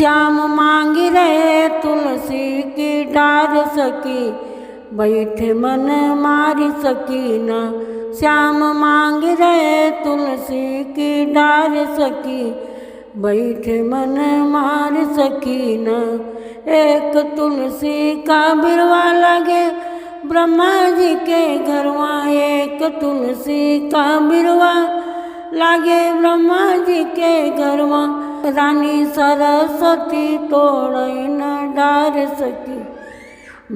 श्याम मांग रहे तुलसी की डार सखी, बैठे मन मारी सकी न। श्याम मांग रहे तुलसी की डार सखी, बैठे मन मार सकी न। एक तुलसी का बिरवा लगे ब्रह्मा जी के घरवा, एक तुलसी का बिरवा लागे ब्रह्मा जी के घरवा। रानी सरस्वती तोड़ई न डार सकी,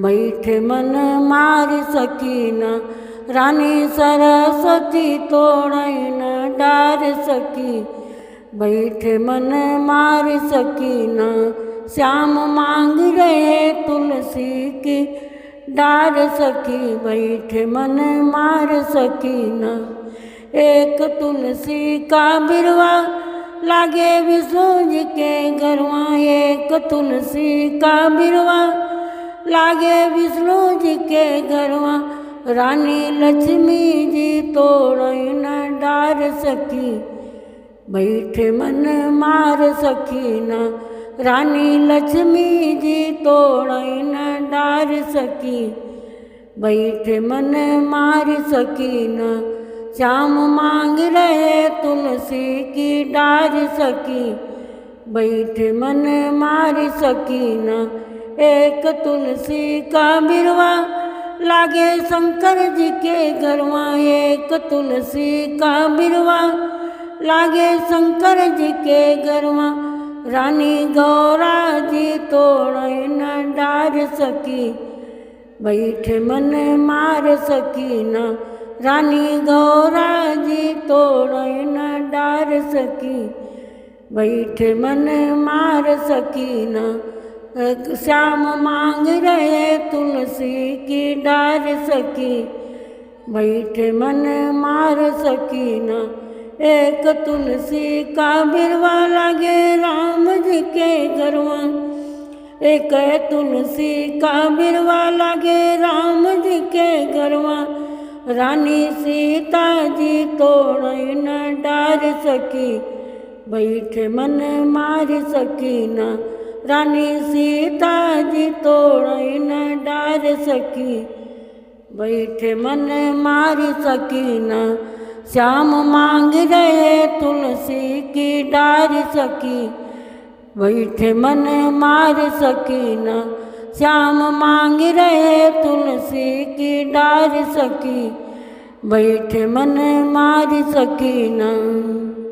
बैठे मन मार सकी न। रानी सरस्वती तोड़ई न डार सकी, बैठे मन मार सकी न। श्याम मांग रहे तुलसी की डार सखी, बैठे मन मार सकी न। एक तुलसी का बिरवा लागे विष्णु जी के घरवा, एक तुलसी का बिरवा लागे विष्णु जी के घरवा। रानी लक्ष्मी जी तोड़ई न डार सकी, बैठे मन मार सकी न। रानी लक्ष्मी जी तोड़ई न डार सकी, बैठे मन मार सकी न। श्याम मांग रहे तुलसी की डार सखी, बैठे मन मार सकी न। एक तुलसी का बिरवा लागे शंकर जी के घरवा, एक तुलसी का बिरवा लागे शंकर जी के घरवा। रानी गौरा जी तोड़ई न डार सकी, बैठे मन मार सकी न। रानी गौरा जी तोड़ई न डार सकी, बैठे मन मार सकी न। श्याम मांग रहे तुलसी की डार सखी, बैठे मन मार सकी न। एक तुलसी का बिरवा लागे राम जी के घरवा, एक तुलसी का बिरवा लागे राम जी के घरवा। रानी सीता जी तोड़ई न डार सकी, बैठे मन मार सकी न। रानी सीता जी तोड़ई न डार सकी, बैठे मन मार सकी न। श्याम मांग रहे तुलसी की डार सखी, बैठे मन मार सकी न। श्याम मांग रहे तुलसी की डार सखी, बैठे मन मार सकी न।